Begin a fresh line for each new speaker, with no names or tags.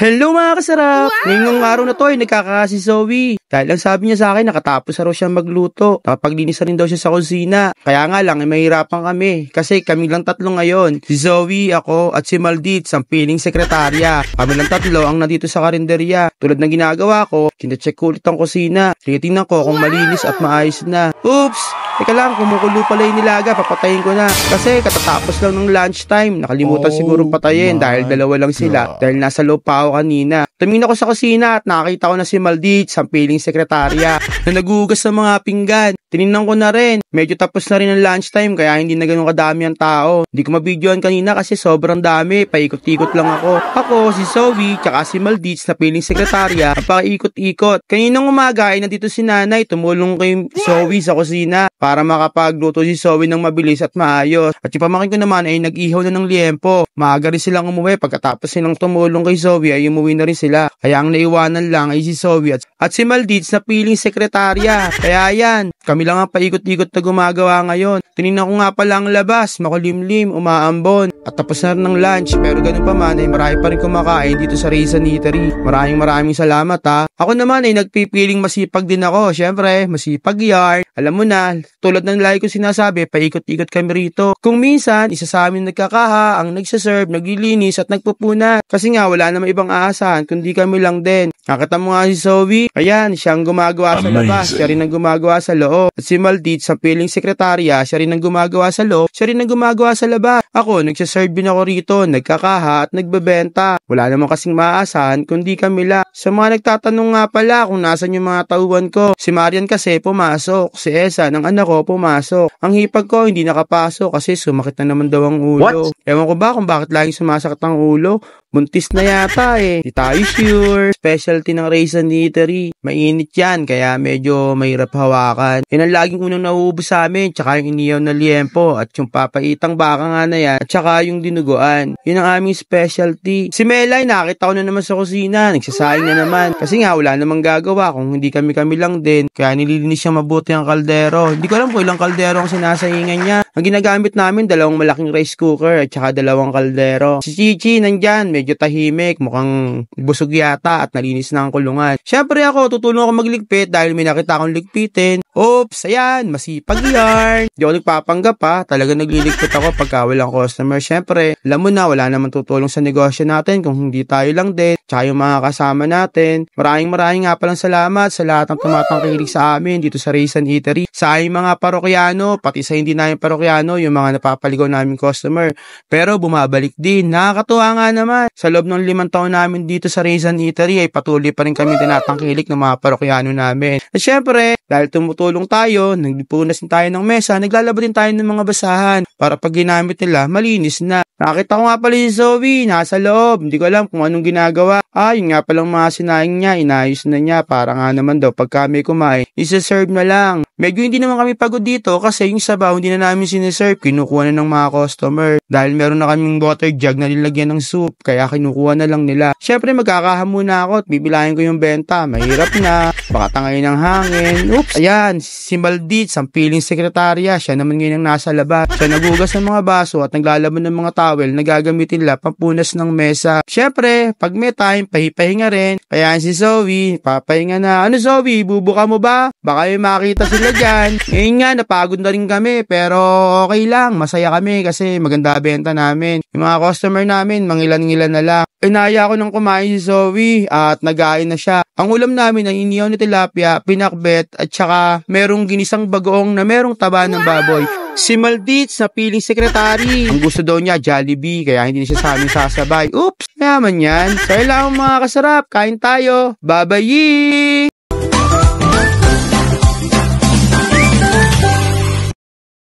Hello mga kasarap! Ngayong araw na to ay nagkakasi Zoe. Dahil lang sabi niya sa akin nakatapos na raw siyang magluto. Nakapaglinis na rin daw siya sa kusina. Kaya nga lang ay mahirapan kami. Kasi kami lang tatlo ngayon. Si Zoe, ako at si Maldit, ang piling sekretarya. Kami lang tatlo ang nandito sa karinderya. Tulad ng ginagawa ko, kinacheck ko ulit ang kusina. Tinitingnan ko kung malinis at maayos na. Oops! Teka lang, kumukulo pala yung nilaga, papatayin ko na. Kasi katatapos lang ng lunchtime, nakalimutan siguro patayin dahil dalawa lang sila. Dahil nasa loob pa ako kanina. Tumingin ako sa kusina at nakakita ko na si Maldit, ang piling sekretarya, na nagugas ng mga pinggan. Tinignan ko na rin, medyo tapos na rin ang lunchtime kaya hindi na ganun kadami ang tao. Hindi ko mabidyoan kanina kasi sobrang dami, paikot-ikot lang ako. Ako, si Zoe, tsaka si Maldit na piling sekretarya, paikot-ikot. Kaninang umaga ay nandito si nanay, tumulong kay Zoe sa kusina para makapagluto si Zoe ng mabilis at maayos. At yung pamangkin ko naman ay nag-ihaw na ng liempo. Maaga rin silang umuwi, pagkatapos silang tumulong kay Zoe ay umuwi na rin sila. Kaya ang naiwanan lang ay si Zoe at si Maldit na piling sekretarya. Kaya yan, kami lang ang paikot-ikot na gumagawa ngayon. Tinignan ko nga pala ang labas, makulimlim, umaambon. At tapos na rin ng lunch, pero ganun pa man ay marami pa rin kumakain dito sa Raisin Eatery. Maraming salamat ha. Ako naman ay nagpipiling masipag din ako. Syempre, masipag yarn. Alam mo na, tulad ng lagi ko sinasabi, paikot-ikot kami rito. Kung minsan, isa sa amin nagkakaha, ang nagsaserve, naglilinis at nagpupuna. Kasi nga, wala namang ibang aasahan, kundi kami lang din. Nakita mo nga si Zoe, ayan, siyang gumagawa sa labas, siya rin ang gumagawa sa loob. At si Maldit, sa piling sekretarya, siya rin ang gumagawa sa loob, siya rin ang gumagawa sa labas. Ako, nagsaserve din ako rito, nagkakaha at nagbebenta. Wala namang kasing maaasahan, kundi kami lang. Sa mga nagtatanong nga pala kung nasan yung mga tauhan ko, si Marian kasi pumasok, si Esa ng anak ko pumasok. Ang hipag ko hindi nakapasok kasi sumakit na naman daw ang ulo. Ewan ko ba kung bakit laging sumasakit ang ulo? Buntis na yata eh. Di tayo sure. Specialty ng Raisin Eatery. Mainit yan, kaya medyo mahirap hawakan. Yan ang laging unang nauubos sa amin, tsaka yung iniyaw na liempo, at yung papaitang baka nga na yan, at tsaka yung dinuguan. Yun ang aming specialty. Si Melay, nakita ko na naman sa kusina, nagsasayang na naman. Kasi nga, wala namang gagawa kung hindi kami lang din. Kaya nililinis siya mabuti ang kaldero. Hindi ko alam kung ilang kaldero ang sinasaingan niya. Ang ginagamit namin, 2 malaking rice cooker, at tsaka 2 kaldero. Si Chichi, nandyan, medyo tahimik, mukhang busog yata at nalinis na ang kulungan. Syempre ako, tutulong ako magligpit dahil may nakita akong ligpitin. Oops, ayan, masipag yarn. Di ako nagpapanggap ha, talaga nagliligpit ako pagka walang customer. Syempre, alam mo na, wala naman tutulong sa negosyo natin kung hindi tayo lang din, tsaka yung mga kasama natin. Maraming nga palang salamat sa lahat ng tumatangkilik sa amin dito sa Raisin Eatery. Sa aming mga parokyano, pati sa hindi namin parokyano, yung mga napapaligaw namin customer. Pero bumabalik din, nakakatuwa nga naman. Sa loob ng 5 taon namin dito sa Raisin Eatery ay patuloy pa rin kami tinatangkilik ng mga parokyano namin. At syempre, dahil tumutulong tayo, nagpunas din tayo ng mesa, naglalaba din tayo ng mga basahan para pag ginamit nila, malinis na. Nakita ko nga pala si Zoe, nasa loob, hindi ko alam kung anong ginagawa. Yun nga palang mga sinaing niya, inayos na niya, para nga naman daw pag kami kumain, isa-serve na lang. Medyo hindi naman kami pagod dito kasi yung sabaw hindi na namin siniserve, kinukuha na ng mga customer. Dahil meron na kaming water jug na nilagyan ng soup, kaya kinukuha na lang nila. Syempre magkakahamuna ako at bibilahin ko yung benta, mahirap na, baka tangayin ng hangin. Oops, ayan, si Maldit, ang piling sekretarya, siya naman ngayon ang nasa labas. Siya nagugas ng mga baso at naglalaban ng mga towel na gagamitin nila pampunas ng mesa. Syempre, pag may time, pahipahinga rin. Kaya si Zoe, papahinga na. Ano Zoe, bubuka mo ba? Baka may makita sila dyan. Ngayon nga, napagod na rin kami, pero okay lang, masaya kami kasi maganda benta namin. Yung mga customer namin, mangilan-ngilan na lang. Inaya ko nang kumain si Zoe at nagain na siya. Ang ulam namin ay inihaw na tilapia, pinakbet at saka merong ginisang bagoong na merong taba ng baboy. Si Maldit na piling sekretary, ang gusto daw niya Jollibee kaya hindi na siya sa amin sasabay. Oops, mayaman yan. Kaya lang mga kasarap, kain tayo. Bye-bye!